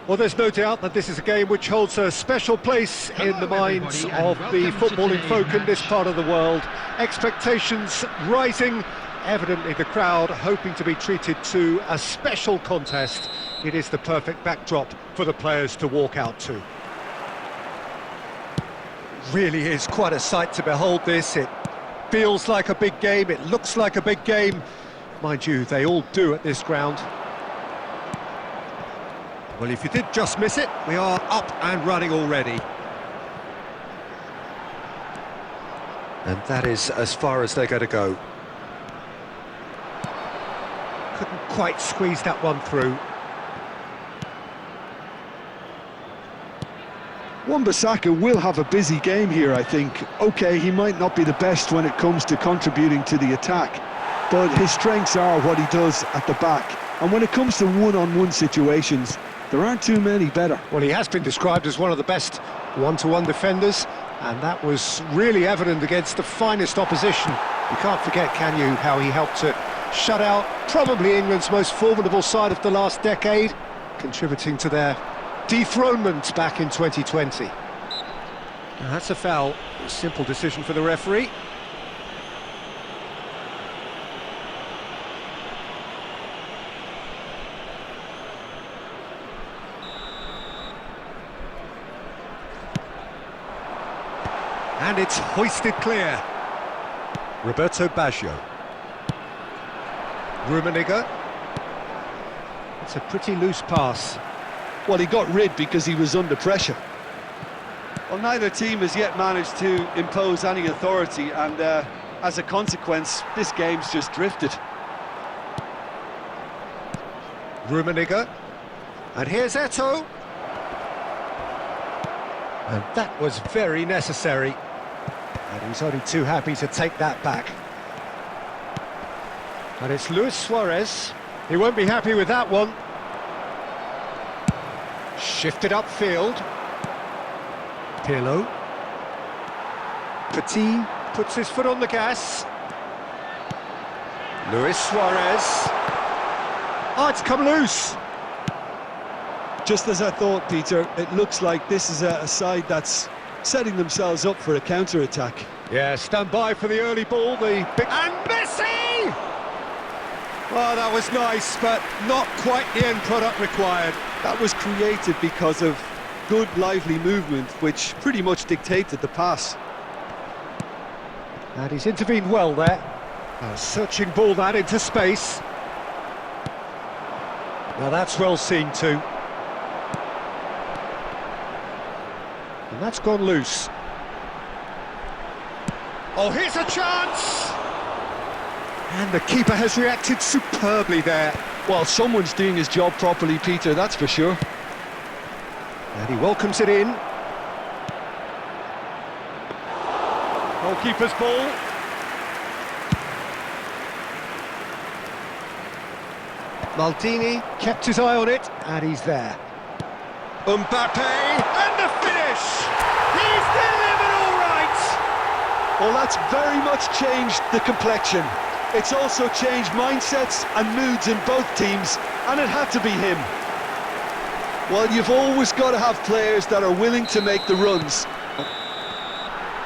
Well, there's no doubt that this is a game which holds a special place in the minds of the footballing folk in this part of the world. Expectations rising, evidently the crowd hoping to be treated to a special contest. It is the perfect backdrop for the players to walk out to. Really is quite a sight to behold this. It feels like a big game, it looks like a big game. Mind you, they all do at this ground. Well, if you did just miss it, we are up and running already. And that is as far as they're going to go. Couldn't quite squeeze that one through. Wan-Bissaka will have a busy game here, I think. Okay, he might not be the best when it comes to contributing to the attack, but his strengths are what he does at the back. And when it comes to one-on-one situations, there aren't too many better. Well, he has been described as one of the best one-to-one defenders, and that was really evident against the finest opposition. You can't forget, can you, how he helped to shut out probably England's most formidable side of the last decade, contributing to their dethronement back in 2020. Now, that's a foul. A simple decision for the referee. And it's hoisted clear. Roberto Baggio. Rummenigge. It's a pretty loose pass. Well, he got rid because he was under pressure. Well, neither team has yet managed to impose any authority, and as a consequence, this game's just drifted. Rummenigge. And here's Eto'o. And that was very necessary. And he's only too happy to take that back. And it's Luis Suarez. He won't be happy with that one. Shifted upfield. Pirlo. Petit puts his foot on the gas. Luis Suarez. Oh, it's come loose. Just as I thought, Peter, it looks like this is a side that's setting themselves up for a counter-attack. Yeah, stand by for the early ball, the big... And Messi! Well, that was nice, but not quite the end product required. That was created because of good, lively movement, which pretty much dictated the pass. And he's intervened well there. A searching ball that into space. Now that's well seen too. And that's gone loose. Oh, here's a chance! And the keeper has reacted superbly there. Well, someone's doing his job properly, Peter, that's for sure. And he welcomes it in. Goalkeeper's ball. Maldini kept his eye on it, and he's there. Mbappe, and the finish! He's delivered all right! Well, that's very much changed the complexion. It's also changed mindsets and moods in both teams, and it had to be him. Well, you've always got to have players that are willing to make the runs.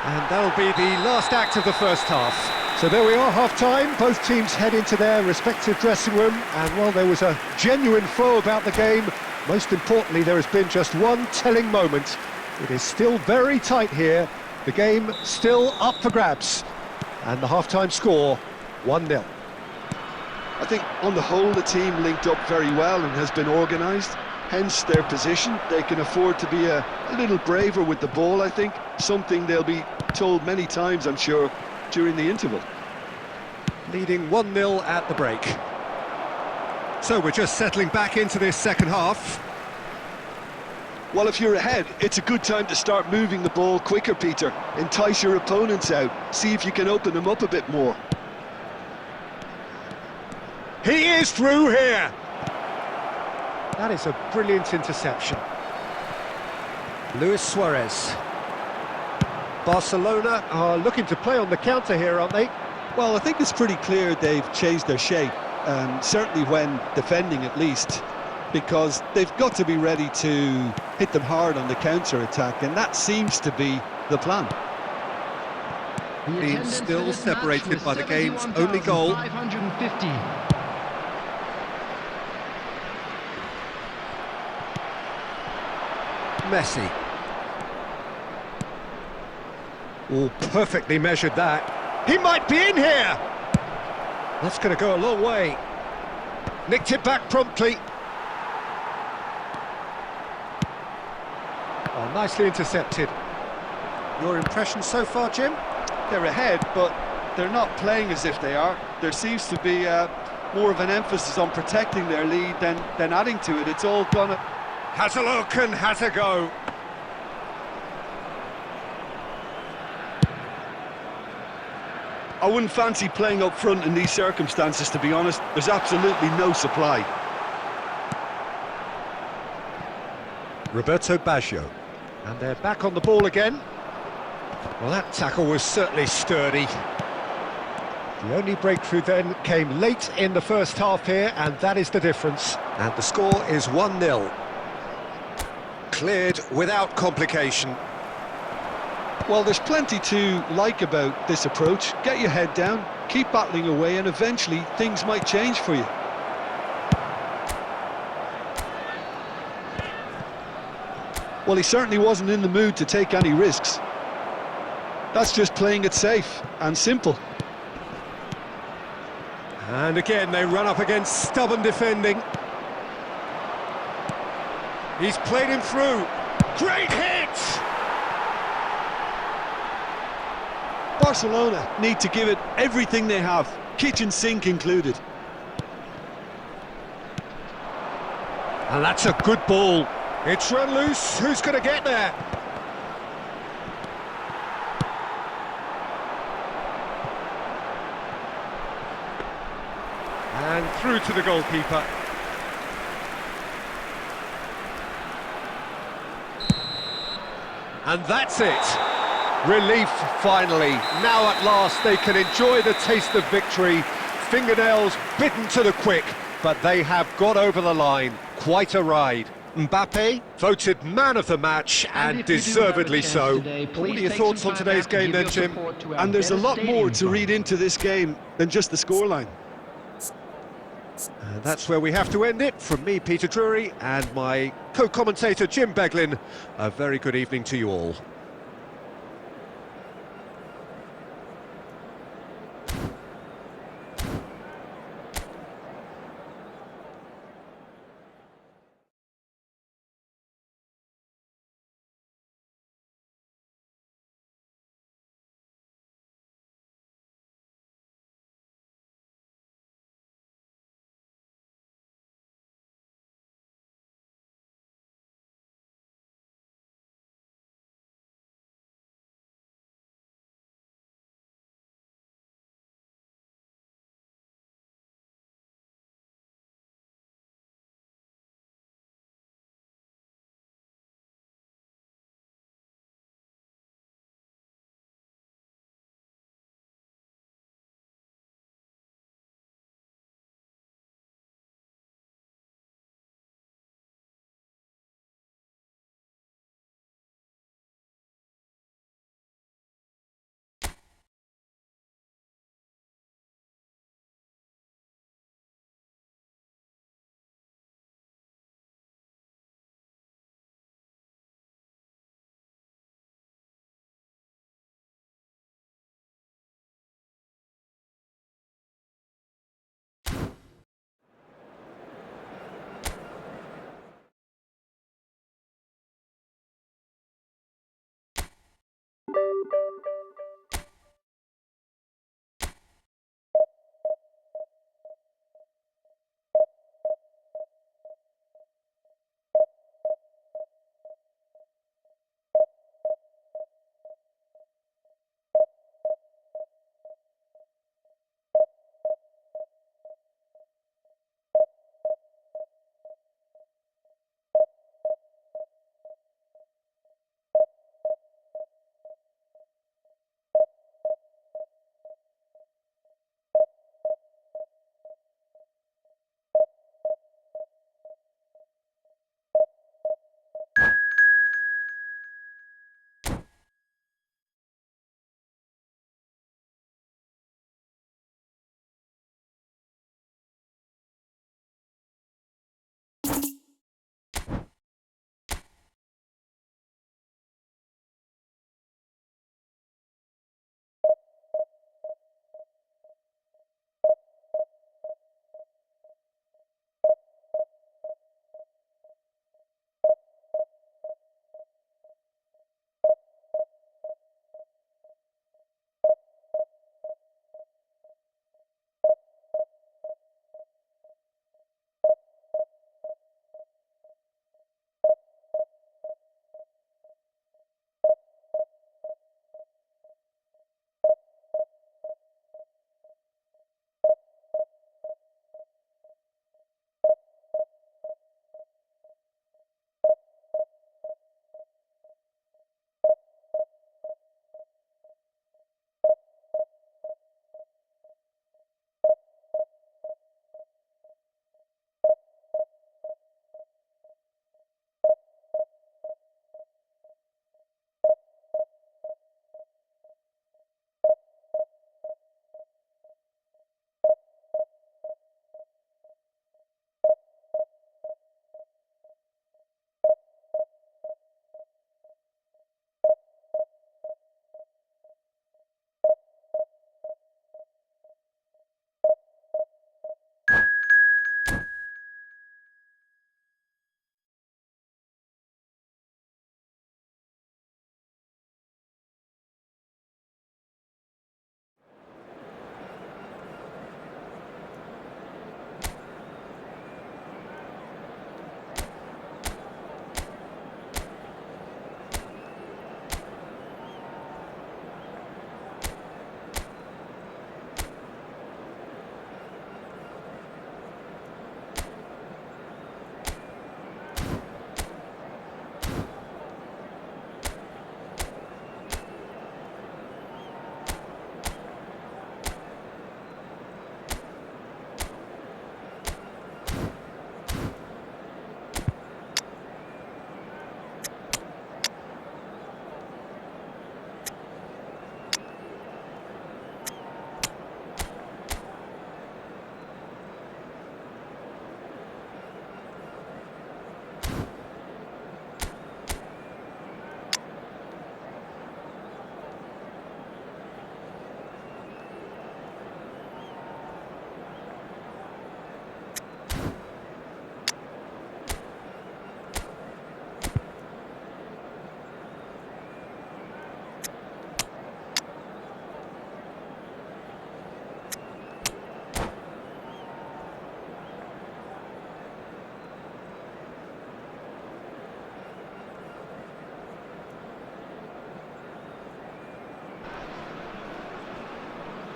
And that'll be the last act of the first half. So there we are, half-time. Both teams head into their respective dressing room, and while there was a genuine flow about the game, most importantly, there has been just one telling moment. It is still very tight here. The game still up for grabs. And the half-time score, 1-0. I think on the whole the team linked up very well and has been organised, hence their position. They can afford to be a little braver with the ball, I think, something they'll be told many times, I'm sure, during the interval. Leading 1-0 at the break. So we're just settling back into this second half. Well, if you're ahead, it's a good time to start moving the ball quicker, Peter. Entice your opponents out, see if you can open them up a bit more. He is through here! That is a brilliant interception. Luis Suarez. Barcelona are looking to play on the counter here, aren't they? Well, I think it's pretty clear they've changed their shape, certainly when defending at least. because they've got to be ready to hit them hard on the counter-attack, and that seems to be the plan. Being still separated by the game's only goal. Messi. Oh, perfectly measured that. He might be in here! That's going to go a long way. Nicked it back promptly. Oh, nicely intercepted. Your impression so far, Jim? They're ahead, but they're not playing as if they are. There seems to be more of an emphasis on protecting their lead than adding to it. It's all gonna... Has a look and has a go. I wouldn't fancy playing up front in these circumstances, to be honest. There's absolutely no supply. Roberto Baggio. And they're back on the ball again. Well, that tackle was certainly sturdy. The only breakthrough then came late in the first half here, and that is the difference. And the score is 1-0. Cleared without complication. Well, there's plenty to like about this approach. Get your head down, keep battling away, and eventually things might change for you. Well, he certainly wasn't in the mood to take any risks. That's just playing it safe and simple. And again, they run up against stubborn defending. He's played him through. Great hit! Barcelona need to give it everything they have, kitchen sink included. And that's a good ball. It's run loose. Who's going to get there? And through to the goalkeeper. And that's it. Relief, finally. Now at last they can enjoy the taste of victory. Fingernails bitten to the quick, but they have got over the line. Quite a ride. Mbappe voted man of the match, and deservedly so. What are your thoughts on today's game then, Jim? And there's a lot more to read into this game than just the scoreline. And that's where we have to end it. From me, Peter Drury, and my co-commentator, Jim Beglin. A very good evening to you all.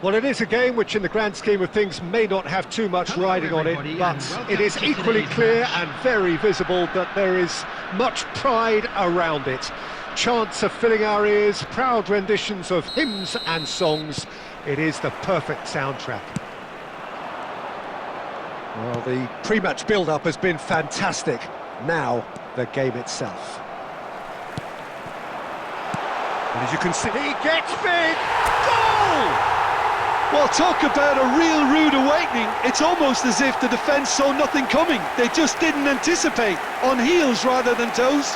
Well, it is a game which in the grand scheme of things may not have too much riding on it, but it is equally clear and very visible that there is much pride around it. Chants are filling our ears, proud renditions of hymns and songs. It is the perfect soundtrack. Well, the pre-match build-up has been fantastic. Now, the game itself. And as you can see, he gets big! Goal! Well, talk about a real rude awakening. It's almost as if the defence saw nothing coming. They just didn't anticipate, on heels rather than toes.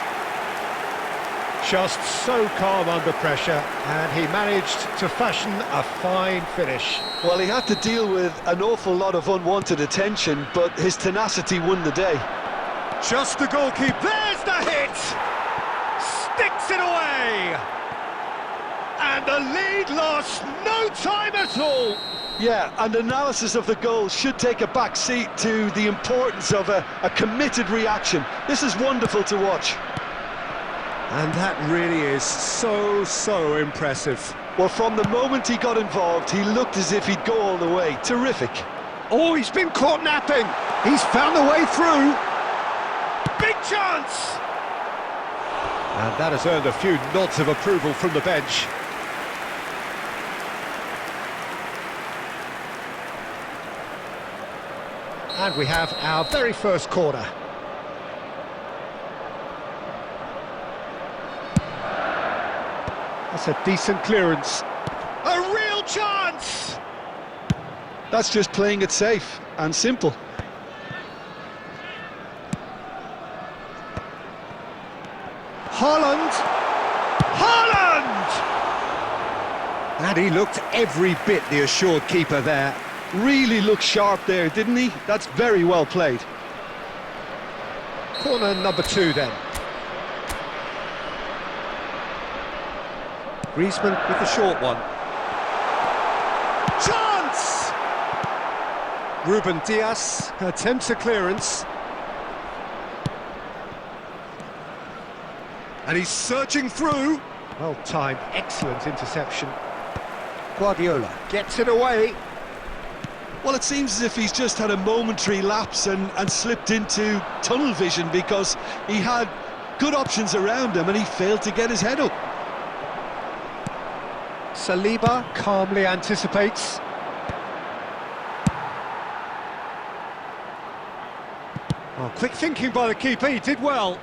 Just so calm under pressure, and he managed to fashion a fine finish. Well, he had to deal with an awful lot of unwanted attention, but his tenacity won the day. Just the goalkeeper. There's the hit! Sticks it away! And the lead lost no time at all. Yeah, and analysis of the goal should take a back seat to the importance of a committed reaction. This is wonderful to watch. And that really is so impressive. Well, from the moment he got involved, he looked as if he'd go all the way. Terrific. Oh, he's been caught napping. He's found the way through. Big chance! And that has earned a few nods of approval from the bench. And we have our very first corner. That's a decent clearance. A real chance! That's just playing it safe and simple. Haaland! Haaland! And he looked every bit the assured keeper there. Really looked sharp there, didn't he? That's very well played. Corner number 2 then. Griezmann with the short one. Chance! Ruben Dias attempts a clearance. And he's searching through. Well timed, excellent interception. Guardiola gets it away. Well, it seems as if he's just had a momentary lapse and slipped into tunnel vision, because he had good options around him and he failed to get his head up. Saliba calmly anticipates. Oh, quick thinking by the keeper, he did well.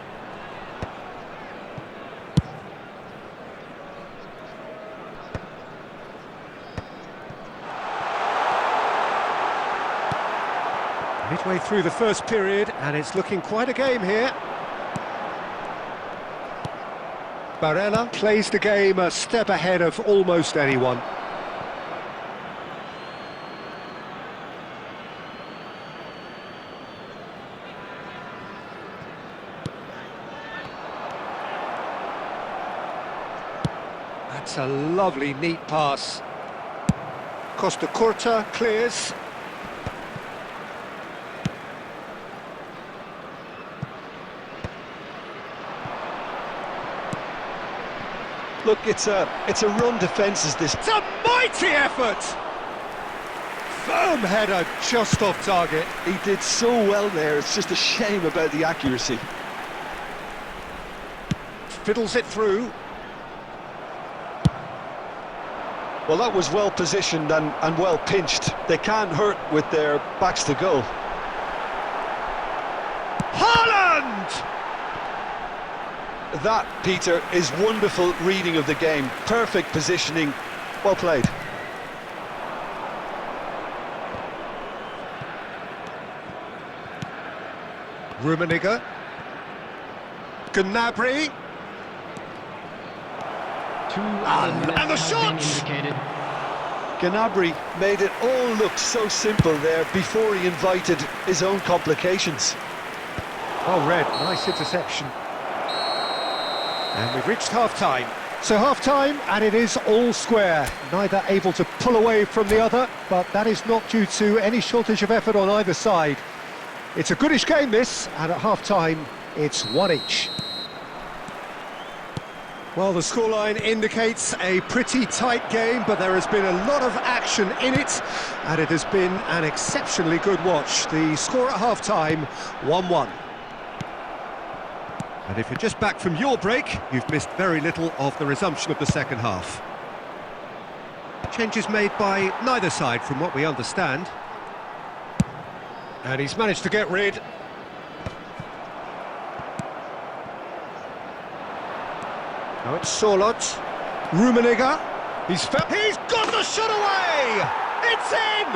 Midway through the first period, and it's looking quite a game here. Barella plays the game a step ahead of almost anyone. That's a lovely, neat pass. Costa Curta clears. Look, it's a run defence, is this. It's a mighty effort! Firm header just off target. He did so well there, it's just a shame about the accuracy. Fiddles it through. Well, that was well positioned and well pinched. They can't hurt with their backs to goal. Haaland! That, Peter, is wonderful reading of the game. Perfect positioning, well played. Rummenigge. Gnabry. And the shot! Gnabry made it all look so simple there before he invited his own complications. Well read, nice interception. And we've reached half-time. So half-time, and it is all square. Neither able to pull away from the other, but that is not due to any shortage of effort on either side. It's a goodish game, this, and at half-time, it's one each. Well, the scoreline indicates a pretty tight game, but there has been a lot of action in it, and it has been an exceptionally good watch. The score at half-time, 1-1. And if you're just back from your break, you've missed very little of the resumption of the second half. Changes made by neither side, from what we understand. And he's managed to get rid. Now it's Sorlot, Rummenigge, he's got the shot away! It's in!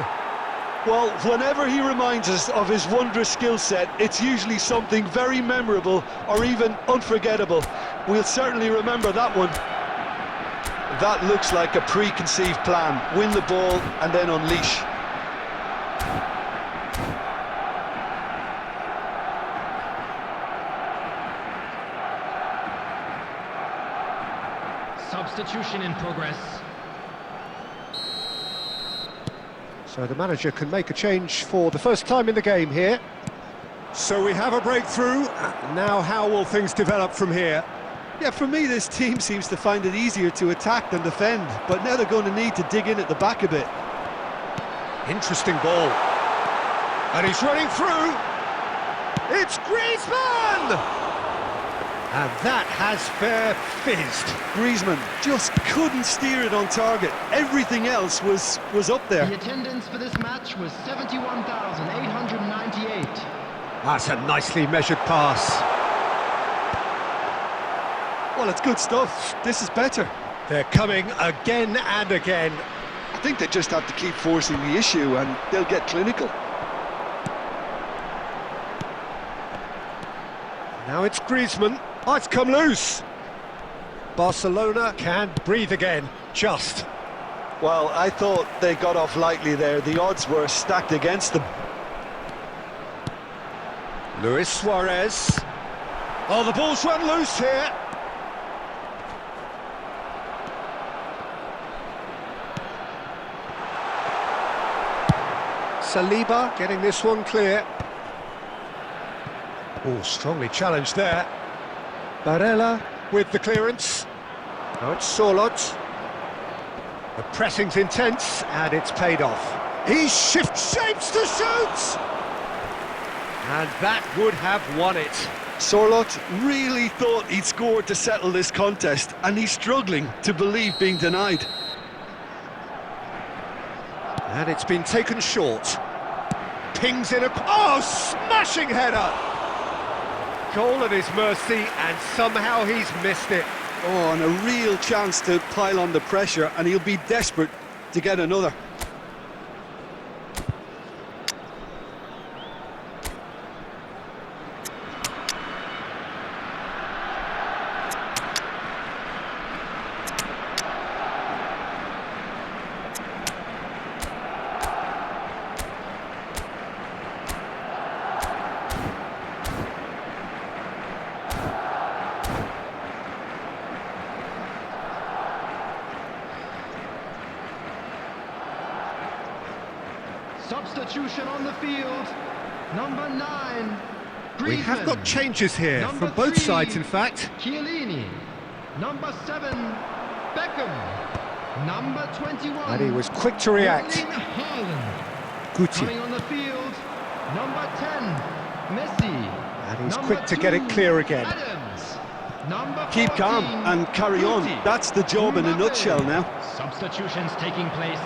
Well, whenever he reminds us of his wondrous skill set, it's usually something very memorable or even unforgettable. We'll certainly remember that one. That looks like a preconceived plan. Win the ball and then unleash. Substitution in progress. So the manager can make a change for the first time in the game here. So we have a breakthrough. Now how will things develop from here? Yeah, for me, this team seems to find it easier to attack than defend, but now they're going to need to dig in at the back a bit. Interesting ball. And he's running through. It's Griezmann! And that has fair fizzed. Griezmann just couldn't steer it on target. Everything else was up there. The attendance for this match was 71,898. That's a nicely measured pass. Well, it's good stuff. This is better. They're coming again and again. I think they just have to keep forcing the issue and they'll get clinical. Now it's Griezmann. Oh, it's come loose. Barcelona can breathe again, just. Well, I thought they got off lightly there. The odds were stacked against them. Luis Suarez. Oh, the ball's run loose here. Saliba getting this one clear. Oh, strongly challenged there. Barella with the clearance. Now it's Sorlot. The pressing's intense, and it's paid off. He shifts shapes to shoot! And that would have won it. Sorlot really thought he'd scored to settle this contest, and he's struggling to believe being denied. And it's been taken short. Pings in a... Oh, smashing header! Goal at his mercy, and somehow he's missed it. Oh, and a real chance to pile on the pressure, and he'll be desperate to get another. Substitution on the field. Number 9. We have got changes here from both 3, sides, in fact. Chiellini. Number 7, Beckham. Number 21. And he was quick to react. Erling Haaland. Guti. Coming on the field. Number 10, Messi. And he's Number quick to get it 2, clear again. Adams. Number Keep 14, calm and carry on. Guti. That's the job in a Mbappe. nutshell now. Substitutions taking place.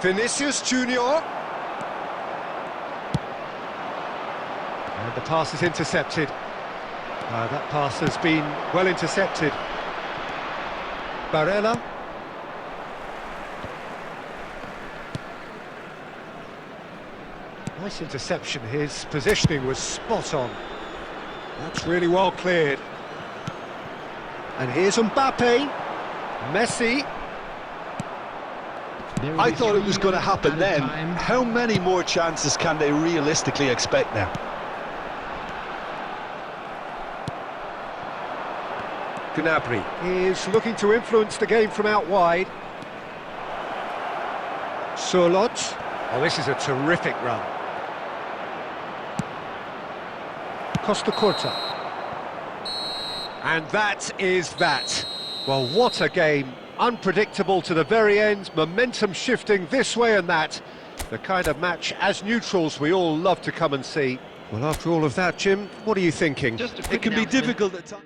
Vinicius Junior. And the pass is intercepted. That pass has been well intercepted. Barella. Nice interception. His positioning was spot on. That's really well cleared. And here's Mbappe. Messi. I thought it was going to happen then. How many more chances can they realistically expect now? Gnabry is looking to influence the game from out wide. Sorlot. Oh, this is a terrific run. Costa Curta. And that is that. Well, what a game. Unpredictable to the very end, momentum shifting this way and that. The kind of match, as neutrals, we all love to come and see. Well, after all of that, Jim, what are you thinking? Just a It quick can be announcement. difficult at times.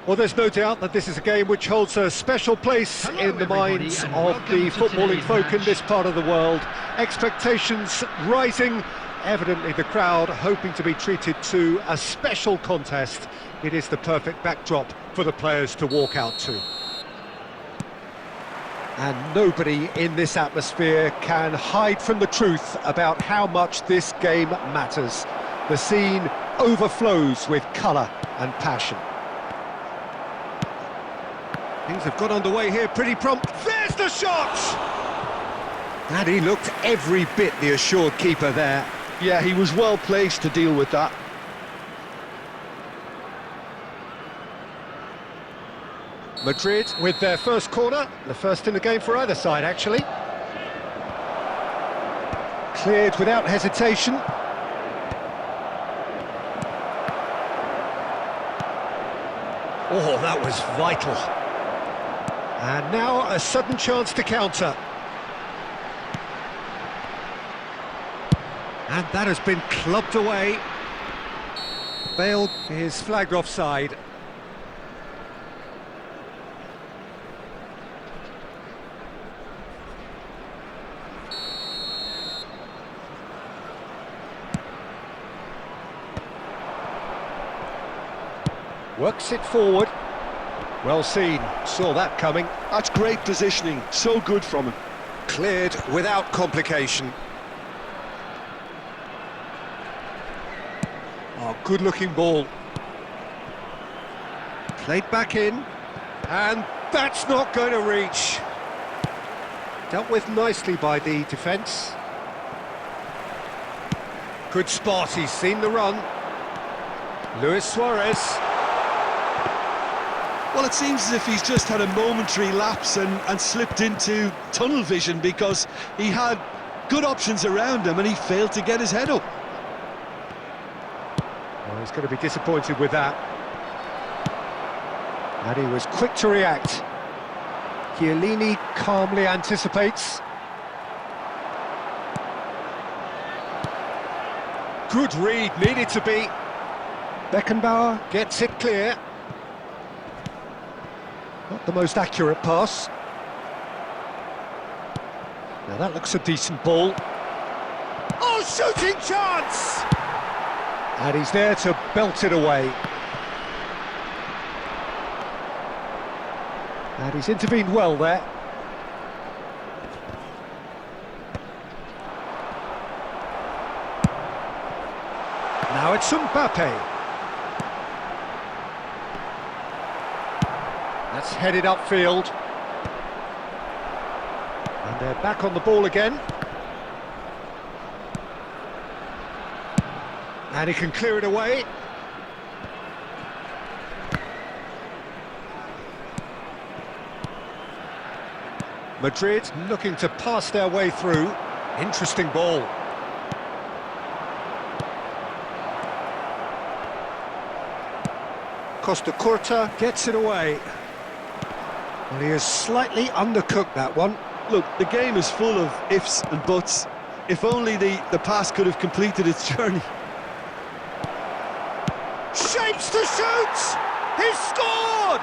Well, there's no doubt that this is a game which holds a special place Hello, in the everybody, minds and of welcome the to footballing today's folk in match. this part of the world. Expectations rising, evidently the crowd hoping to be treated to a special contest. It is the perfect backdrop for the players to walk out to. And nobody in this atmosphere can hide from the truth about how much this game matters. The scene overflows with colour and passion. Things have got underway here pretty prompt. There's the shot! And he looked every bit the assured keeper there. Yeah, he was well placed to deal with that. Madrid with their first corner, the first in the game for either side, actually. Cleared without hesitation. Oh, that was vital. And now a sudden chance to counter. And that has been clubbed away. Bale is flagged offside. Works it forward. Well seen, saw that coming. That's great positioning, so good from him. Cleared without complication. Oh, good-looking ball. Played back in, and that's not going to reach. Dealt with nicely by the defence. Good spot, he's seen the run. Luis Suarez. Well, it seems as if he's just had a momentary lapse and slipped into tunnel vision, because he had good options around him and he failed to get his head up. Well, he's going to be disappointed with that. And he was quick to react. Chiellini calmly anticipates. Good read, needed to be. Beckenbauer gets it clear. Not the most accurate pass. Now that looks a decent ball. Oh, shooting chance! And he's there to belt it away. And he's intervened well there. Now it's Mbappe. That's headed upfield. And they're back on the ball again. And he can clear it away. Madrid looking to pass their way through. Interesting ball. Costa Curta gets it away. Well, he has slightly undercooked that one. Look, the game is full of ifs and buts. If only the pass could have completed its journey. Shapes to shoot! He's scored!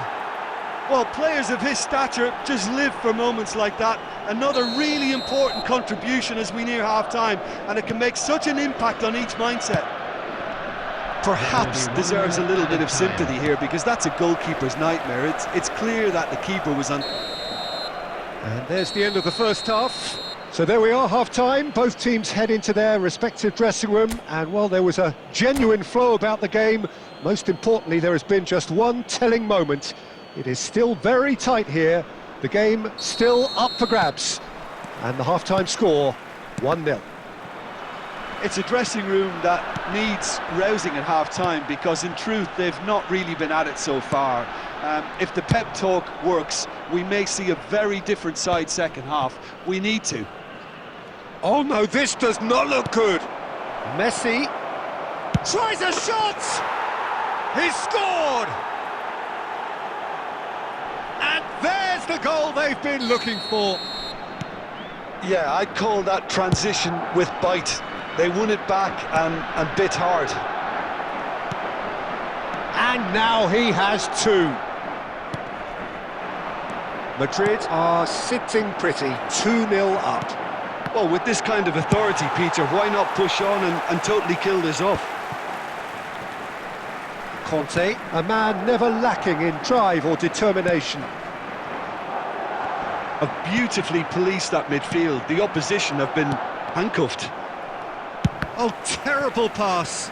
Well, players of his stature just live for moments like that. Another really important contribution as we near half-time, and it can make such an impact on each mindset. Perhaps deserves a little bit of sympathy here, because that's a goalkeeper's nightmare. It's clear that the keeper was on. And there's the end of the first half. So there we are, half-time. Both teams head into their respective dressing room, and while there was a genuine flow about the game, most importantly there has been just one telling moment. It is still very tight here. The game still up for grabs, and the half-time score 1-0. It's a dressing room that needs rousing at half-time, because in truth they've not really been at it so far. If the pep talk works, we may see a very different side second half. We need to. Oh no, this does not look good. Messi tries a shot. He's scored. And there's the goal they've been looking for. Yeah, I'd call that transition with bite. They won it back and bit hard. And now he has two. Madrid are sitting pretty, 2-0 up. Well, with this kind of authority, Peter, why not push on and totally kill this off? Conte, a man never lacking in drive or determination. Have beautifully policed that midfield. The opposition have been handcuffed. Oh, terrible pass.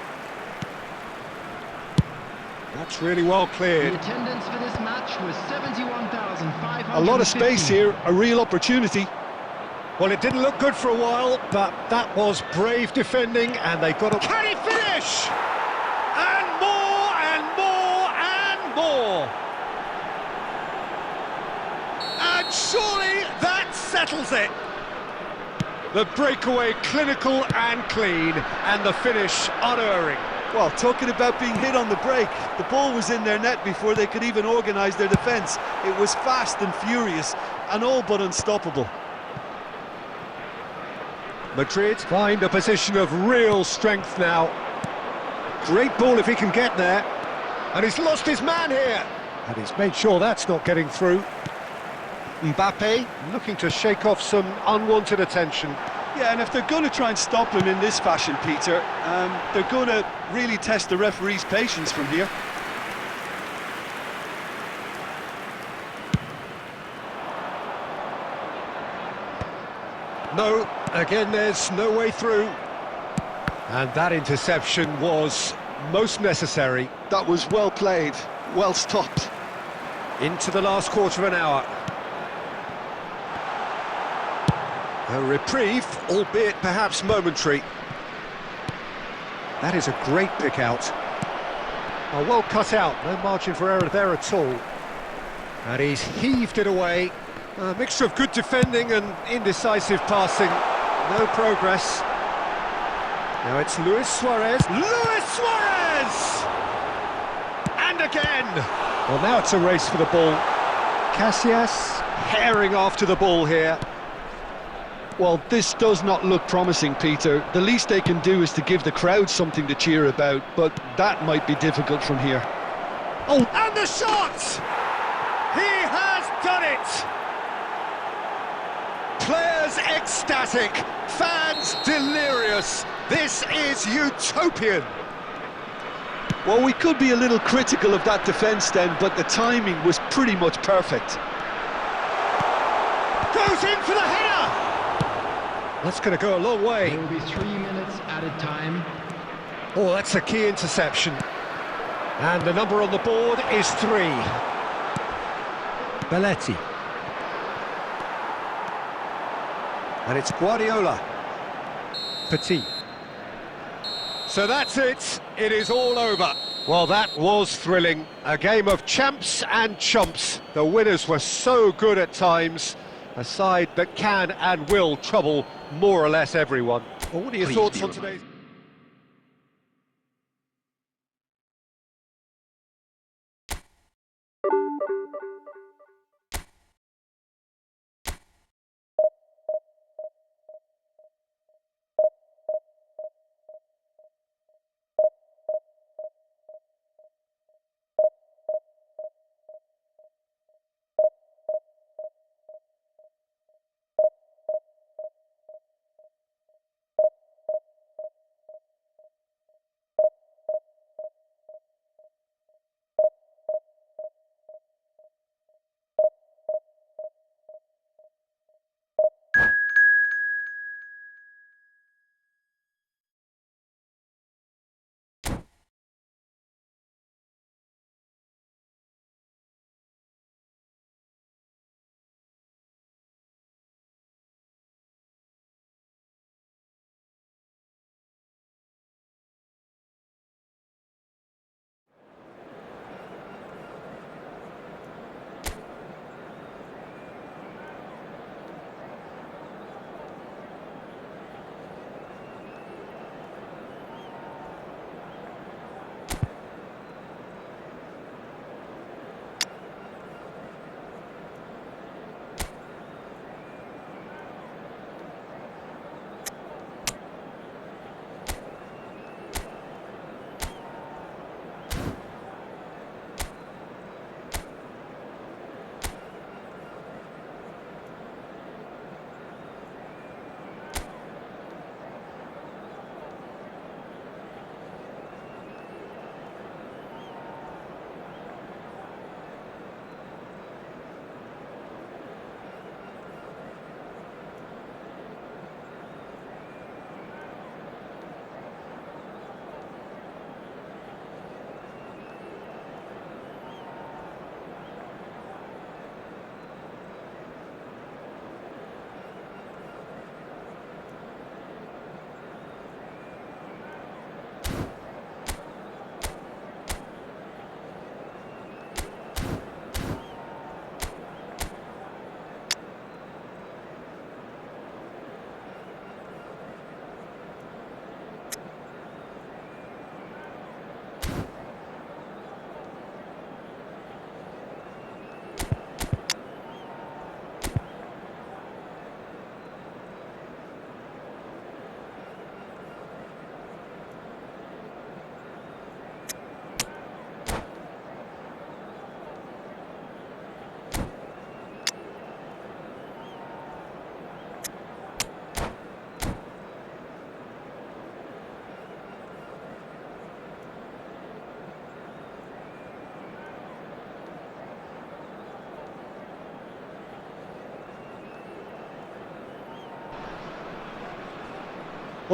That's really well cleared. The attendance for this match was 71,500. A lot of space here, a real opportunity. Well, it didn't look good for a while, but that was brave defending, and they got a... Can he finish? And more, and more, and more! settles it. The breakaway clinical and clean, and the finish unerring. Well, talking about being hit on the break, the ball was in their net before they could even organise their defence. It was fast and furious, and all but unstoppable. Madrid find a position of real strength now. Great ball if he can get there. And he's lost his man here. And he's made sure that's not getting through. Mbappe looking to shake off some unwanted attention. Yeah, and if they're going to try and stop him in this fashion, Peter, they're going to really test the referee's patience from here. No, again there's no way through. And that interception was most necessary. That was well played, well stopped. Into the last quarter of an hour. A reprieve, albeit perhaps momentary. That is a great pick out. Oh, well cut out, no margin for error there at all. And he's heaved it away. A mixture of good defending and indecisive passing. No progress. Now it's Luis Suarez. Luis Suarez! And again! Well, now it's a race for the ball. Casillas herring after the ball here. Well, this does not look promising, Peter. The least they can do is to give the crowd something to cheer about, but that might be difficult from here. Oh, and the shot! He has done it! Players ecstatic, fans delirious. This is utopian. Well, we could be a little critical of that defence then, but the timing was pretty much perfect. Goes in for the header! That's going to go a long way. There will be 3 minutes added time. Oh, that's a key interception. And the number on the board is 3. Belletti. And it's Guardiola. Petit. So that's it. It is all over. Well, that was thrilling. A game of champs and chumps. The winners were so good at times. A side that can and will trouble more or less everyone. Well, what are your thoughts on today's...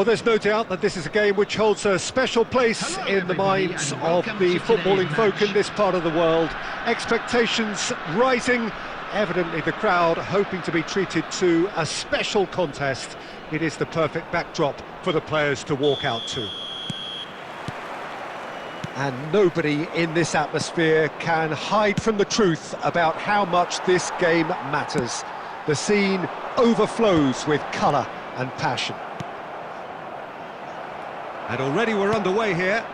Well, there's no doubt that this is a game which holds a special place in the minds of the footballing folk in this part of the world. Expectations rising, evidently the crowd hoping to be treated to a special contest. It is the perfect backdrop for the players to walk out to. And nobody in this atmosphere can hide from the truth about how much this game matters. The scene overflows with colour and passion. And already we're underway here.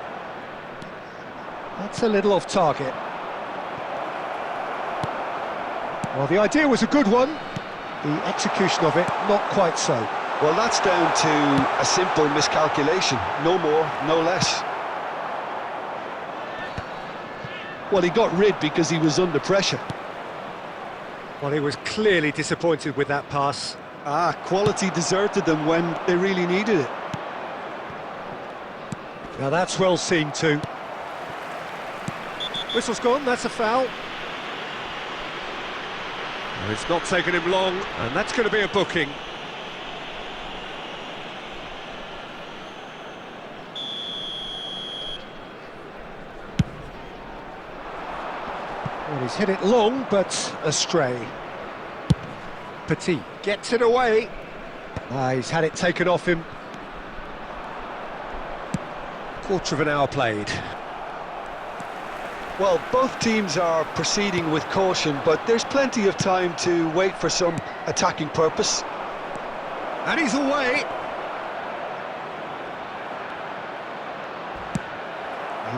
That's a little off target. Well, the idea was a good one. The execution of it, not quite so. Well, that's down to a simple miscalculation. No more, no less. Well, he got rid because he was under pressure. Well, he was clearly disappointed with that pass. Quality deserted them when they really needed it. Now that's well seen too. Whistle's gone, that's a foul. Well, it's not taken him long, and that's going to be a booking. Well, he's hit it long, but astray. Petit gets it away. He's had it taken off him. Quarter of an hour played. Well, both teams are proceeding with caution, but there's plenty of time to wait for some attacking purpose. And he's away.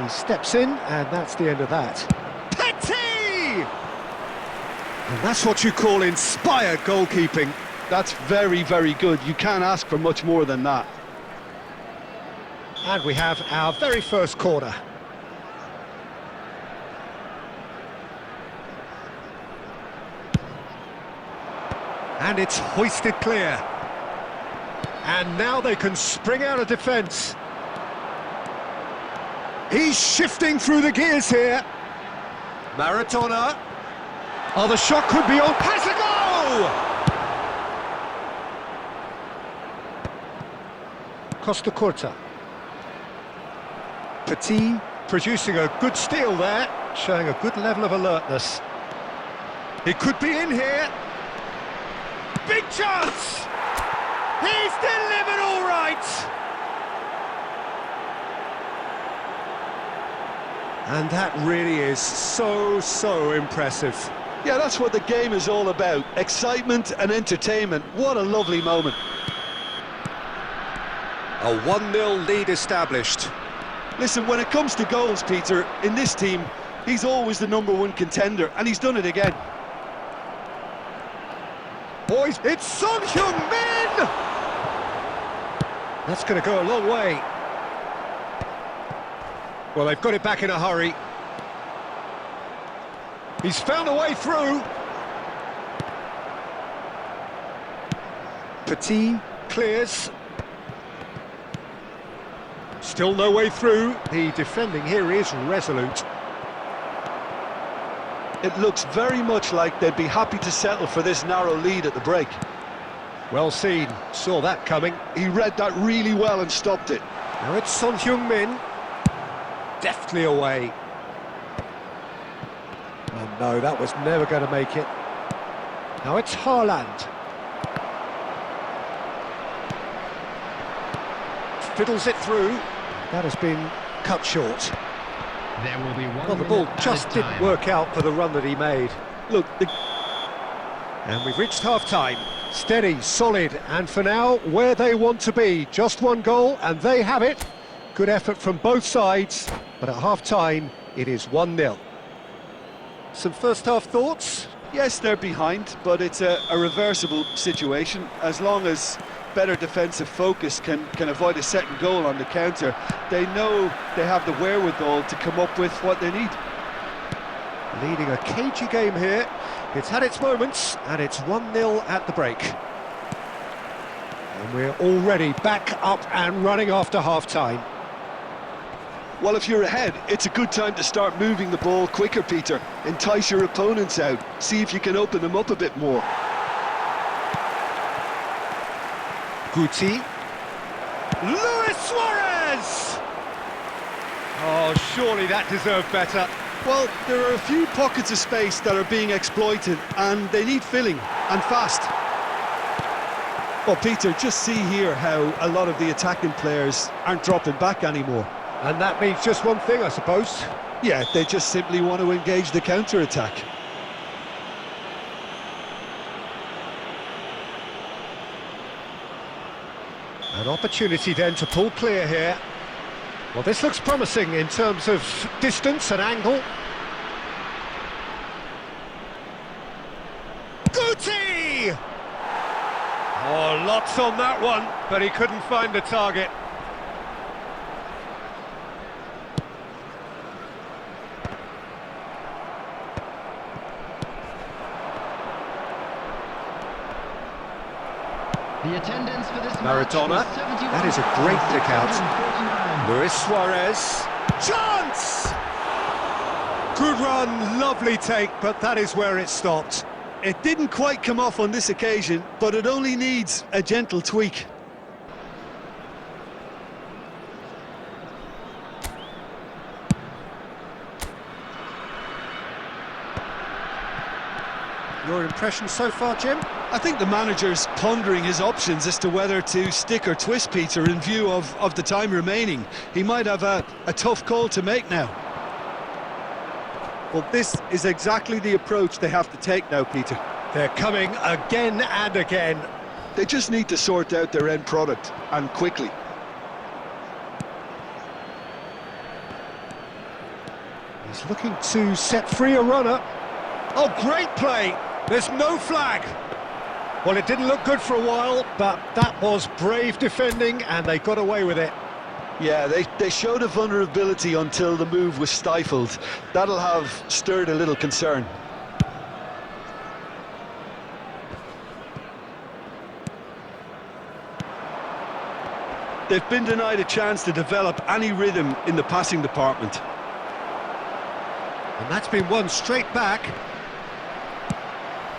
He steps in, and that's the end of that. Petit! And that's what you call inspired goalkeeping. That's very, very good. You can't ask for much more than that. And we have our very first corner. And it's hoisted clear. And now they can spring out of defence. He's shifting through the gears here. Maradona. Oh, the shot could be on. Has a goal! Costa Curta. Petit producing a good steal there, showing a good level of alertness. He could be in here. Big chance! He's delivered all right! And that really is so impressive. Yeah, that's what the game is all about. Excitement and entertainment. What a lovely moment. A 1-0 lead established. Listen, when it comes to goals, Peter, in this team, he's always the #1 contender, and he's done it again. Boys, it's Son Heung-min! That's going to go a long way. Well, they've got it back in a hurry. He's found a way through. Petit clears. Still no way through. The defending here is resolute. It looks very much like they'd be happy to settle for this narrow lead at the break. Well seen. Saw that coming. He read that really well and stopped it. Now it's Son Heung-min. Deftly away. Oh no, that was never going to make it. Now it's Haaland. Fiddles it through. That has been cut short. There will be one. Well, the ball just didn't work out for the run that he made. Look, and we've reached half-time. Steady, solid, and for now, where they want to be. Just one goal, and they have it. Good effort from both sides, but at half-time, it is 1-0. Some first-half thoughts? yes, they're behind, but it's a reversible situation. As long as better defensive focus can avoid a second goal on the counter, they know they have the wherewithal to come up with what they need. Leading a cagey game here. It's had its moments, and it's 1-0 at the break. And we're already back up and running after half-time. Well, if you're ahead, it's a good time to start moving the ball quicker, Peter. Entice your opponents out. See if you can open them up a bit more. Guti. Luis Suarez! Oh, surely that deserved better. Well, there are a few pockets of space that are being exploited, and they need filling, and fast. Well, Peter, just see here how a lot of the attacking players aren't dropping back anymore. And that means just one thing, I suppose. Yeah, they just simply want to engage the counter-attack. An opportunity then to pull clear here. Well, this looks promising in terms of distance and angle. Guti! Oh, lots on that one, but he couldn't find the target. The attendance for this match Maradona, was 71. that is a great pick out. Luis Suarez, chance! Good run, lovely take, but that is where it stopped. It didn't quite come off on this occasion, but it only needs a gentle tweak. Your impression so far, Jim? I think the manager's pondering his options as to whether to stick or twist Peter in view of the time remaining. He might have a tough call to make now. Well, this is exactly the approach they have to take now, Peter. They're coming again and again. They just need to sort out their end product, and quickly. He's looking to set free a runner. Oh, great play! There's no flag. Well, it didn't look good for a while, but that was brave defending, and they got away with it. Yeah, they showed a vulnerability until the move was stifled. That'll have stirred a little concern. They've been denied a chance to develop any rhythm in the passing department. And that's been won straight back.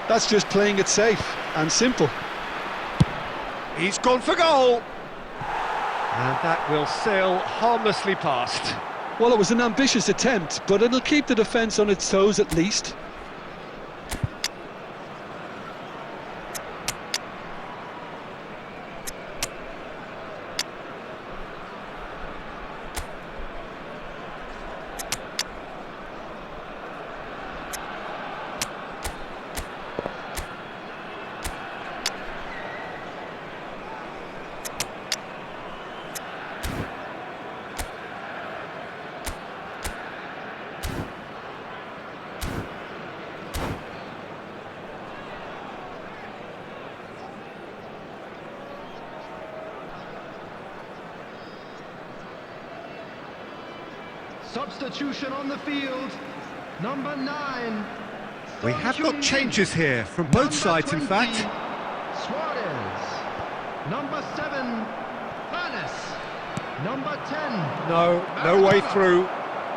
That's just playing it safe and simple. He's gone for goal. And that will sail harmlessly past. Well, it was an ambitious attempt, but it'll keep the defence on its toes at least. Substitution on the field. Number 9. We have got changes here from both sides, in fact. Suarez. Number 7. Panis. Number 10. No way through.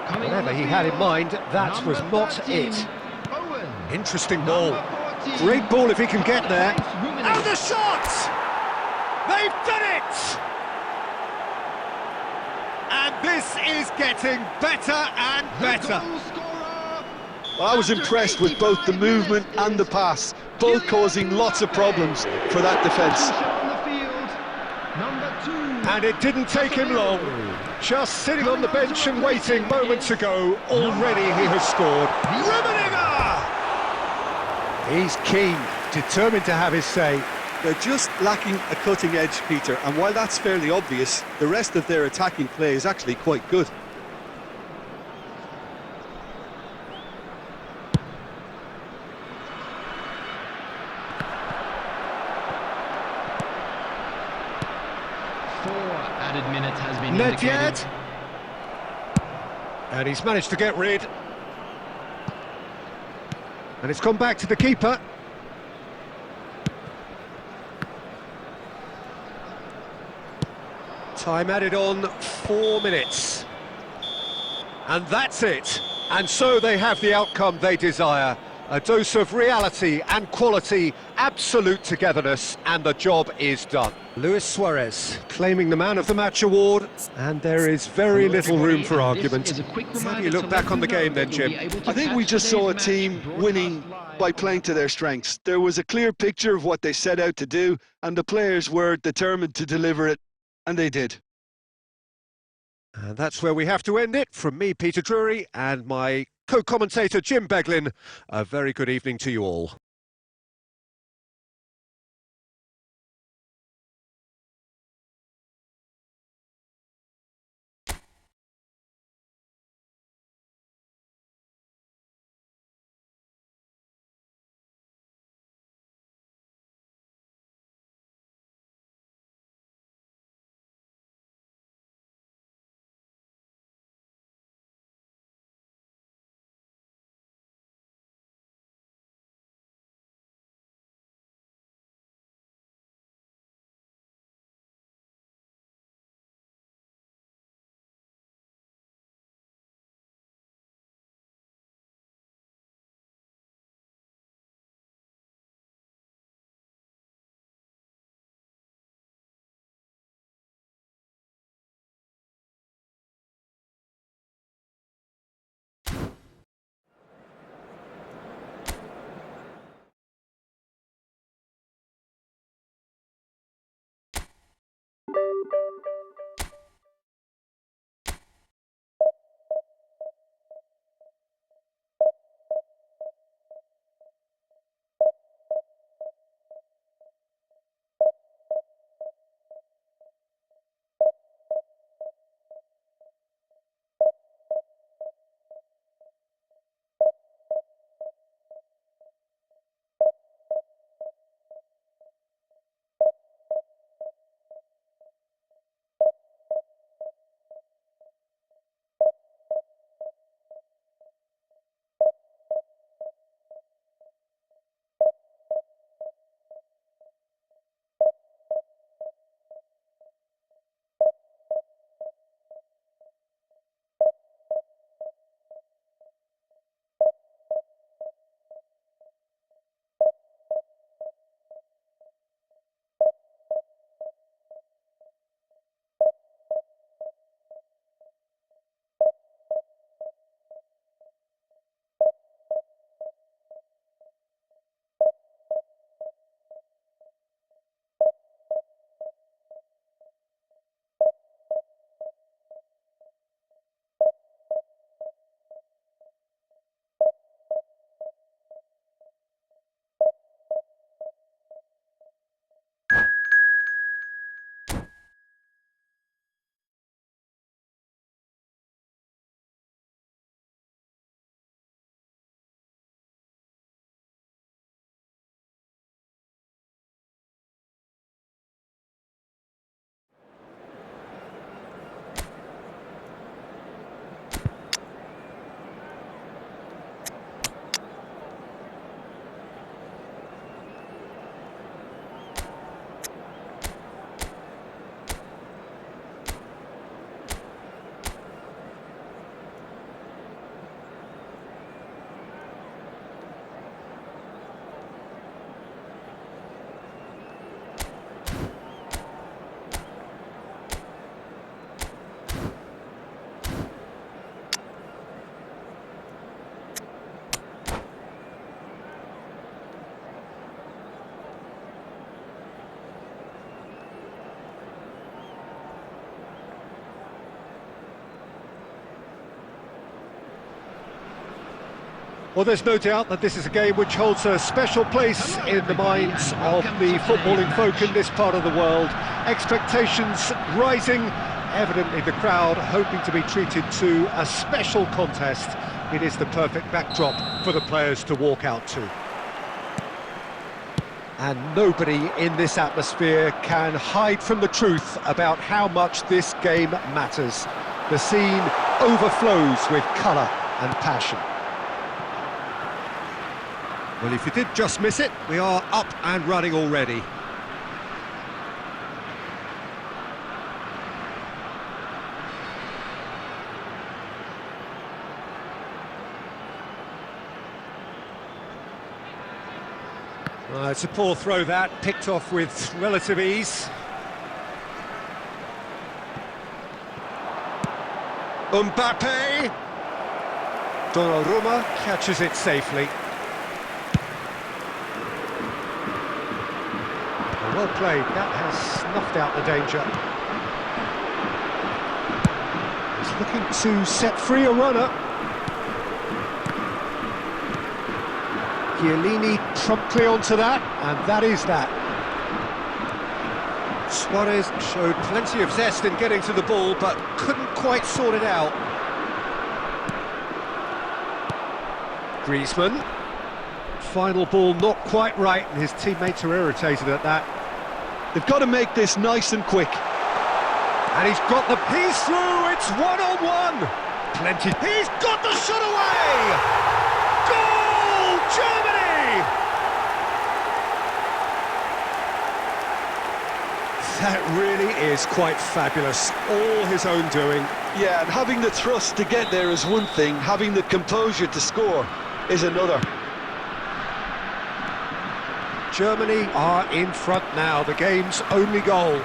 Coming on Whatever the he had in field, mind, that number was not 13, it. Owen. Interesting ball. Number 14, Great ball if he can get there. Ruminant. And the shot! They've done it! And this is getting better and better. Goal scorer. Well, I was impressed with both the movement and the pass, both causing lots of problems for that defence. Substitution on the field. Number 2. And it didn't take him long. Just sitting on the bench and waiting moments ago, already he has scored. Rummenigge! He's keen, determined to have his say. They're just lacking a cutting edge, Peter, and while that's fairly obvious, the rest of their attacking play is actually quite good. Added minutes has been Nedved. indicated. And he's managed to get rid. And it's gone back to the keeper. Time added on 4 minutes. And that's it. And so they have the outcome they desire. A dose of reality and quality, absolute togetherness, and the job is done. Luis Suarez claiming the Man of the Match award, and there is very little room for argument. How do you look back on the game then, Jim? I think we just saw a team winning by playing to their strengths. There was a clear picture of what they set out to do, and the players were determined to deliver it, and they did. And that's where we have to end it. From me, Peter Drury, and my co-commentator, Jim Beglin, a very good evening to you all. Well, there's no doubt that this is a game which holds a special place in the minds of the footballing folk in this part of the world. Expectations rising, evidently the crowd hoping to be treated to a special contest. It is the perfect backdrop for the players to walk out to. And nobody in this atmosphere can hide from the truth about how much this game matters. The scene overflows with colour and passion. Well, if you did just miss it, we are up and running already. It's a poor throw that, picked off with relative ease. Mbappe! Donnarumma catches it safely. Well played, that has snuffed out the danger. He's looking to set free a runner. Chiellini promptly onto that, and that is that. Suarez showed plenty of zest in getting to the ball, but couldn't quite sort it out. Griezmann. Final ball not quite right, and his teammates are irritated at that. They've got to make this nice and quick. And he's got the piece through, it's one-on-one! Plenty, he's got the shot away! Goal, Germany! That really is quite fabulous, all his own doing. Yeah, and having the thrust to get there is one thing, having the composure to score is another. Germany are in front now, the game's only goal.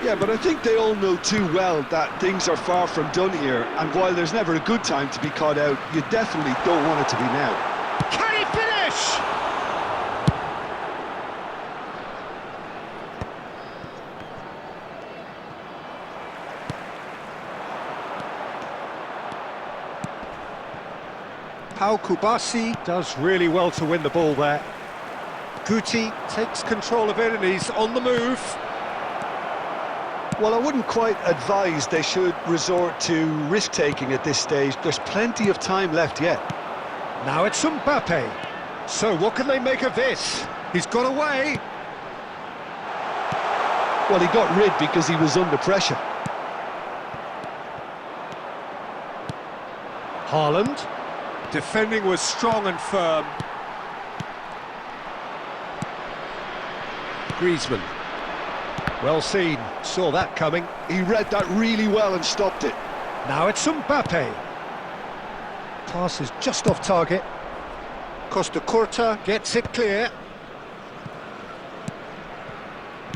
Yeah, but I think they all know too well that things are far from done here, and while there's never a good time to be caught out, you definitely don't want it to be now. Can he finish? Pau Kubasi does really well to win the ball there. Guti takes control of it and he's on the move. Well, I wouldn't quite advise they should resort to risk-taking at this stage. There's plenty of time left yet. Now it's Mbappe. So what can they make of this? He's got away. Well, he got rid because he was under pressure. Haaland. Defending was strong and firm. Griezmann. Well seen, saw that coming. He read that really well and stopped it. Now it's Mbappe. Pass is just off target. Costa Curta gets it clear.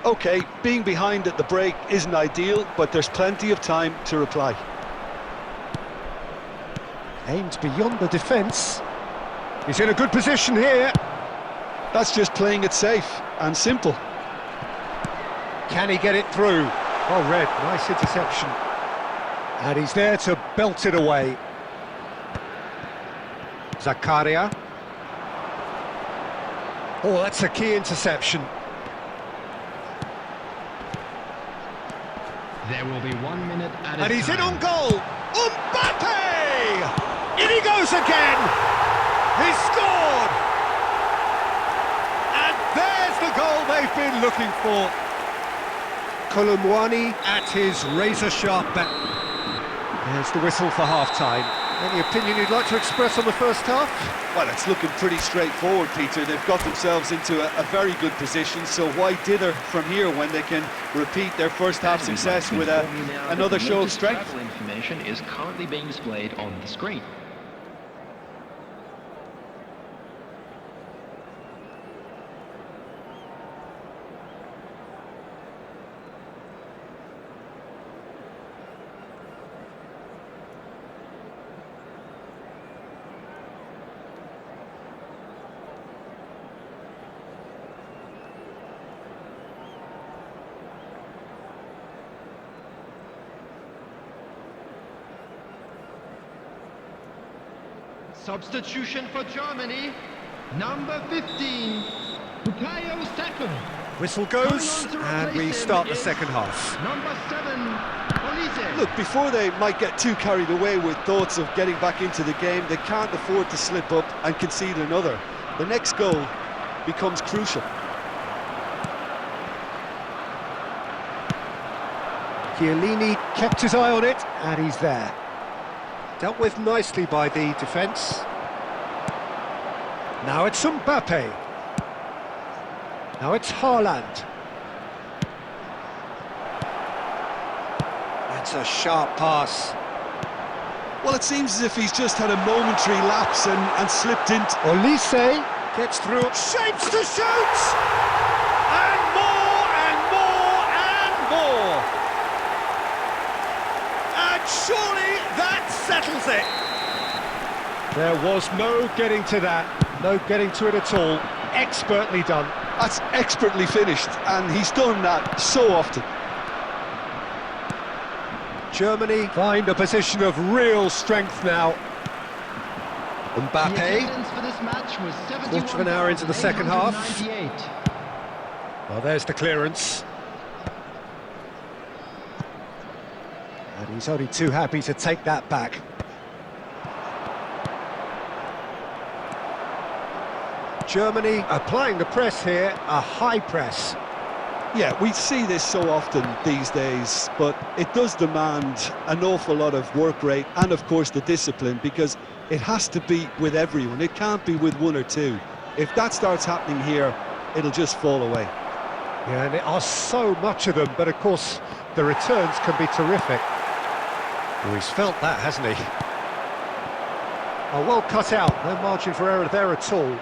OK, being behind at the break isn't ideal, but there's plenty of time to reply. Aimed beyond the defence. He's in a good position here. That's just playing it safe and simple. Can he get it through? Well read, nice interception. And he's there to belt it away. Zakaria. Oh, that's a key interception. There will be 1 minute at a time. And he's in on goal. Mbappe! In he goes again! He's scored! And there's the goal they've been looking for. Kolomwani at his razor-sharp back. There's the whistle for half-time. Any opinion you'd like to express on the first half? Well, it's looking pretty straightforward, Peter. They've got themselves into a very good position, so why dither from here when they can repeat their first half success with another show of strength? Travel information is currently being displayed on the screen. Substitution for Germany, number 15, Bukayo Saka. Whistle goes, and we start the second half. Number 7, Olise. Look, before they might get too carried away with thoughts of getting back into the game, they can't afford to slip up and concede another. The next goal becomes crucial. Chiellini kept his eye on it, and he's there. Dealt with nicely by the defence. Now it's Mbappe. Now it's Haaland. That's a sharp pass. Well, it seems as if he's just had a momentary lapse and slipped into... Olise Gets through, shapes to shoot! And more, and more, and more! And surely that settles it! There was no getting to that, no getting to it at all. Expertly done. That's expertly finished, and he's done that so often. Germany find a position of real strength now. The Mbappe, attendance for this match was quarter of an hour into the second half. 71,898. Well, there's the clearance. And he's only too happy to take that back. Germany applying the press here, a high press. Yeah, we see this so often these days, but it does demand an awful lot of work rate and, of course, the discipline, because it has to be with everyone. It can't be with one or two. If that starts happening here, it'll just fall away. Yeah, and there are so much of them, but of course the returns can be terrific. Oh, he's felt that, hasn't he? Oh, well cut out, no margin for error there at all.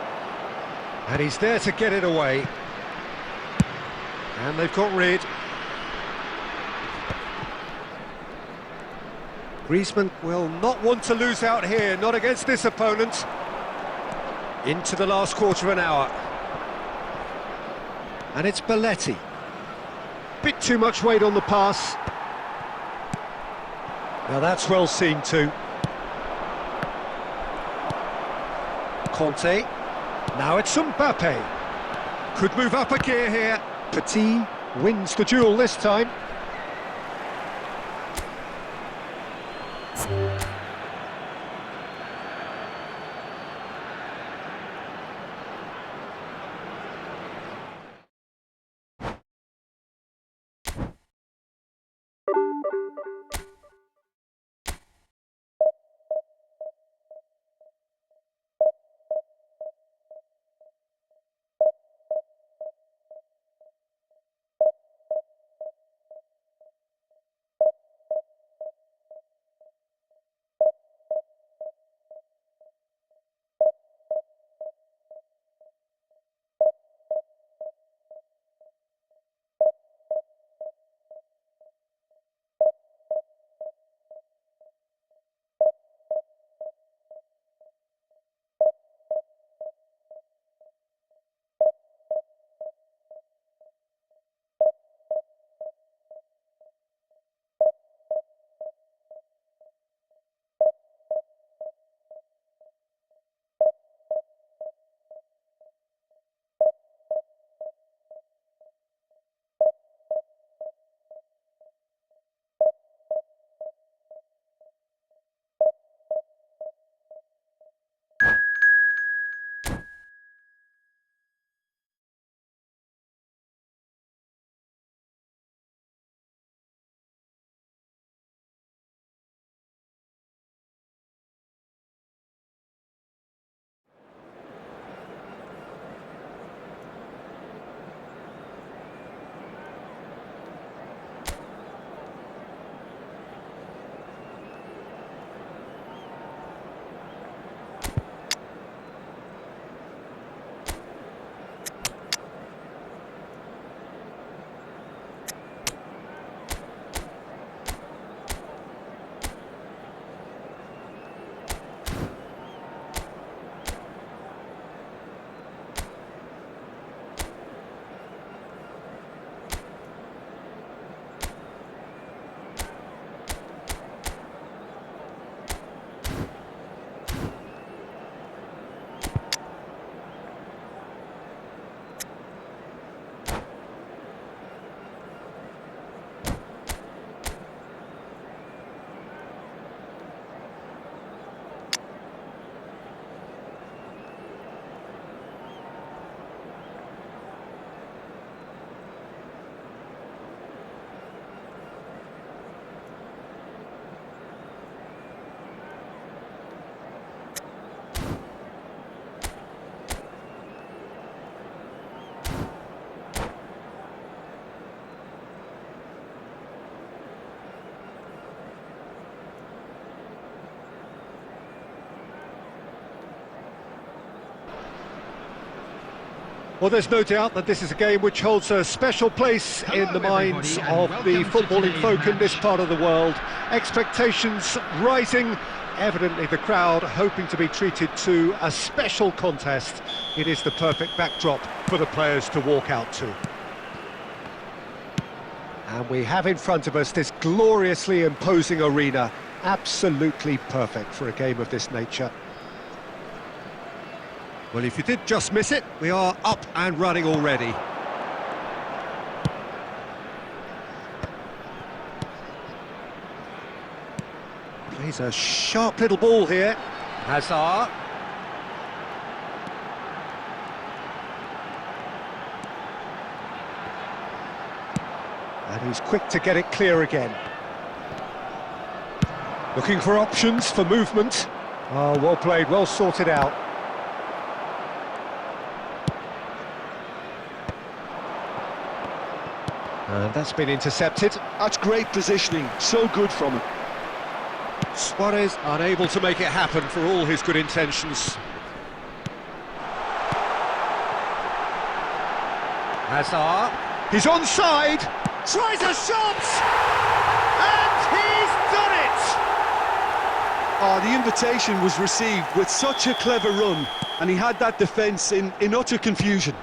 And he's there to get it away. And they've got rid. Griezmann will not want to lose out here, not against this opponent. Into the last quarter of an hour. And it's Belletti. Bit too much weight on the pass. Now that's well seen too. Conte. Now it's Mbappe. Could move up a gear here. Petit wins the duel this time. Well, there's no doubt that this is a game which holds a special place in the minds of the footballing folk in this part of the world. Expectations rising, evidently the crowd hoping to be treated to a special contest. It is the perfect backdrop for the players to walk out to. And we have in front of us this gloriously imposing arena, absolutely perfect for a game of this nature. Well, if you did just miss it, we are up and running already. Plays a sharp little ball here. Hazard. And he's quick to get it clear again. Looking for options for movement. Oh, well played, well sorted out. And that's been intercepted. That's great positioning, so good from him. Suarez unable to make it happen for all his good intentions. Hazard, he's onside, tries a shot, and he's done it! Oh, the invitation was received with such a clever run, and he had that defence in utter confusion.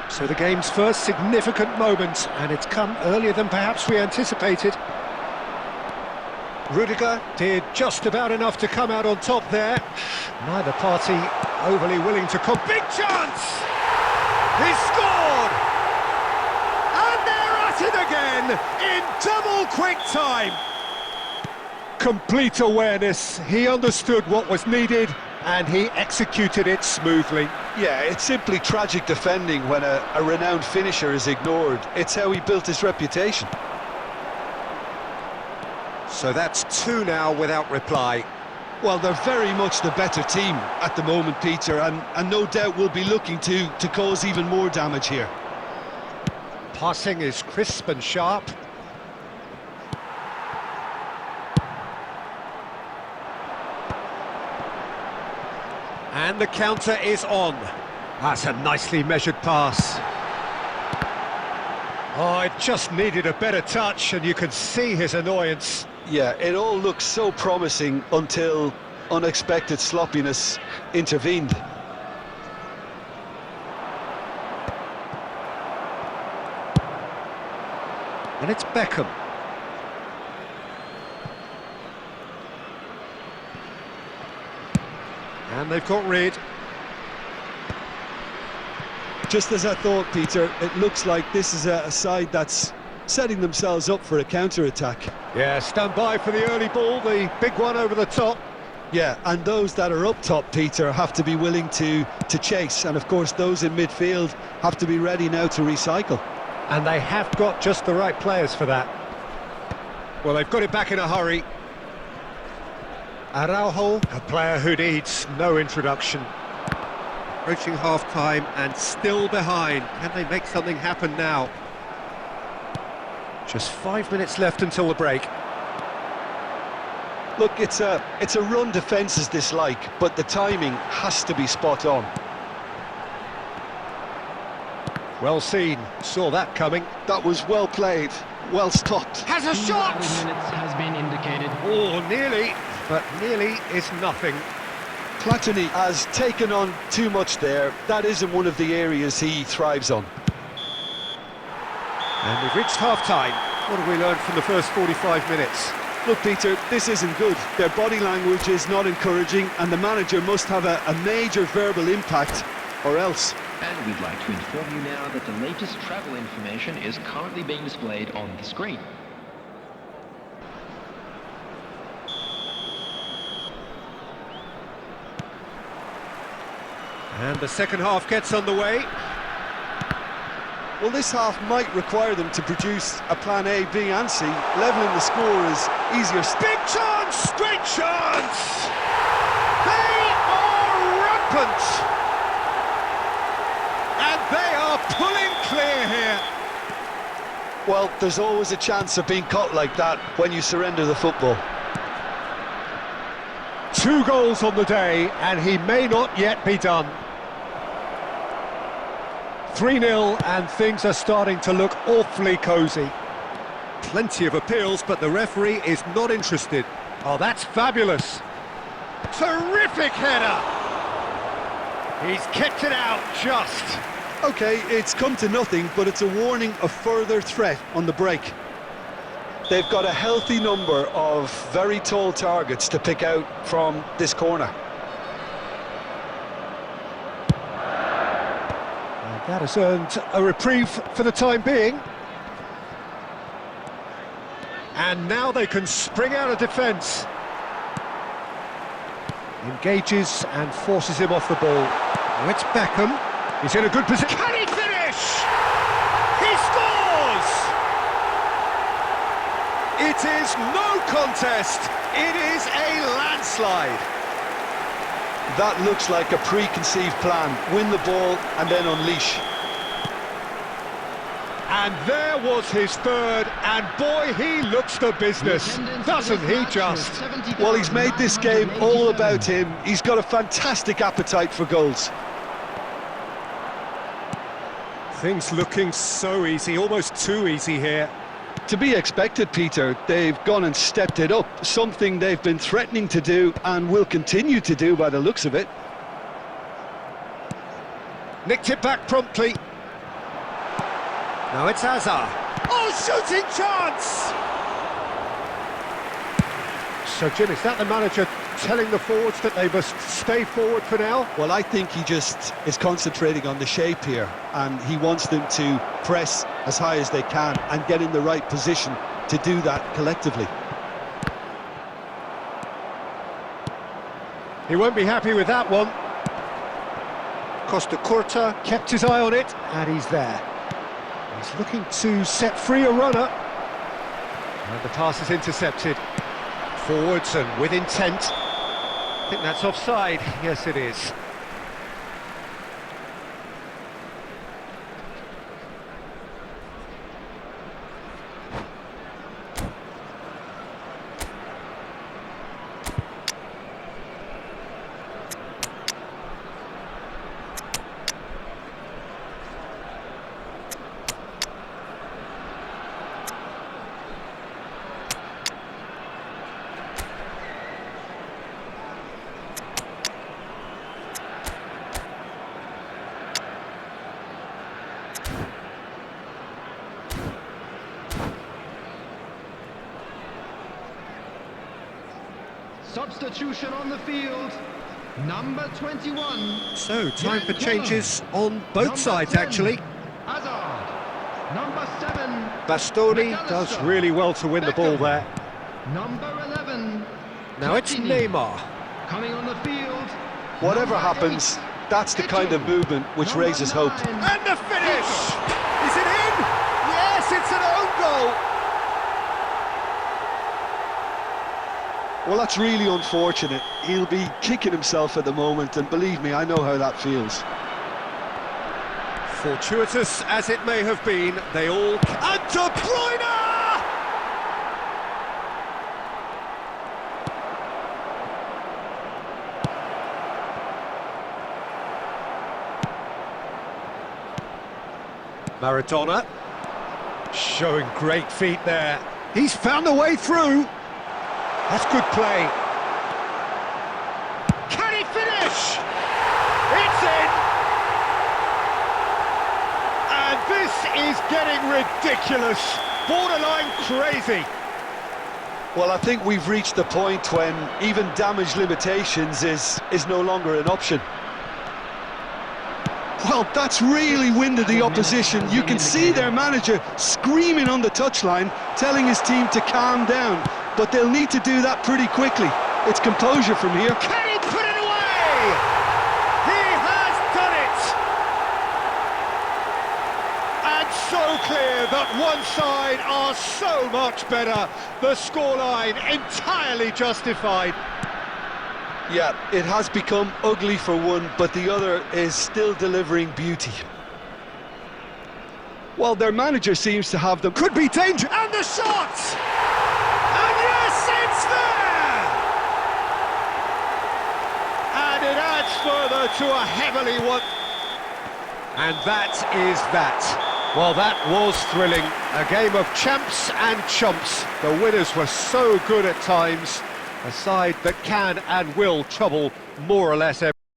So the game's first significant moment, and it's come earlier than perhaps we anticipated. Rudiger did just about enough to come out on top there. Neither party overly willing to come. Big chance! He scored! And they're at it again in double quick time. Complete awareness. He understood what was needed and he executed it smoothly. Yeah, it's simply tragic defending when a renowned finisher is ignored. It's how he built his reputation. So that's two now without reply. Well, they're very much the better team at the moment, Peter, and no doubt will be looking to cause even more damage here. Passing is crisp and sharp. And the counter is on. That's a nicely measured pass. Oh, it just needed a better touch, and you could see his annoyance. Yeah, it all looked so promising until unexpected sloppiness intervened. And it's Beckham. And they've got rid. Just as I thought, Peter, it looks like this is a side that's setting themselves up for a counter-attack. Yeah, stand by for the early ball, the big one over the top. Yeah, and those that are up top, Peter, have to be willing to chase. And of course, those in midfield have to be ready now to recycle. And they have got just the right players for that. Well, they've got it back in a hurry. Araujo, a player who needs no introduction. Approaching half-time and still behind. Can they make something happen now? Just 5 minutes left until the break. Look, it's a run defence's dislike, but the timing has to be spot on. Well seen, saw that coming. That was well played, well stopped. Has a shot! Minutes has been indicated. Oh, nearly, but nearly is nothing. Platini has taken on too much there. That isn't one of the areas he thrives on. And we've reached half-time. What have we learned from the first 45 minutes? Look, Peter, this isn't good. Their body language is not encouraging, and the manager must have a major verbal impact, or else. And we'd like to inform you now that the latest travel information is currently being displayed on the screen. And the second half gets underway. Well, this half might require them to produce a plan A, B and C. Levelling the score is easier. Big chance! Great chance! They are rampant! And they are pulling clear here. Well, there's always a chance of being caught like that when you surrender the football. 2 goals on the day, and he may not yet be done. 3-0, and things are starting to look awfully cosy. Plenty of appeals, but the referee is not interested. Oh, that's fabulous. Terrific header. He's kept it out just. OK, it's come to nothing, but it's a warning of further threat on the break. They've got a healthy number of very tall targets to pick out from this corner. And that has earned a reprieve for the time being. And now they can spring out of defence. Engages and forces him off the ball. Now it's Beckham. He's in a good position. Can he finish? He scores! It is no contest. It is a landslide. That looks like a preconceived plan. Win the ball and then unleash. And there was his third, and boy, he looks the business, doesn't he just? Well, he's made this game all about him. He's got a fantastic appetite for goals. Things looking so easy, almost too easy here. To be expected, Peter. They've gone and stepped it up, something they've been threatening to do and will continue to do by the looks of it. Nicked it back promptly. Now it's Hazard. Oh, shooting chance! So, Jim, is that the manager telling the forwards that they must stay forward for now? Well, I think he just is concentrating on the shape here, and he wants them to press as high as they can and get in the right position to do that collectively. He won't be happy with that one. Costa Curta kept his eye on it, and he's there. He's looking to set free a runner. And the pass is intercepted. Forwards and with intent. I think that's offside. Yes, it is. Substitution on the field, number 21. So, time for changes on both sides, actually. Hazard. Number 7. Bastoni does really well to win the ball there. Number 11. Now it's Neymar. Coming on the field. Whatever happens, that's the kind of movement which raises hope. And the finish! Is it in? Yes, it's an own goal! Well, that's really unfortunate. He'll be kicking himself at the moment, and believe me, I know how that feels. Fortuitous as it may have been, they all... And De Bruyne! Maradona, showing great feet there. He's found a way through. That's good play. Can he finish? It's in! And this is getting ridiculous. Borderline crazy. Well, I think we've reached the point when even damage limitations is no longer an option. Well, that's really winded the opposition. You can see their manager screaming on the touchline, telling his team to calm down. But they'll need to do that pretty quickly. It's composure from here. Can he put it away? He has done it! And so clear that one side are so much better. The scoreline entirely justified. Yeah, it has become ugly for one, but the other is still delivering beauty. Well, their manager seems to have them. Could be danger. And the shot! And yes, it's there! And it adds further to a heavily won... And that is that. Well, that was thrilling. A game of champs and chumps. The winners were so good at times. A side that can and will trouble more or less every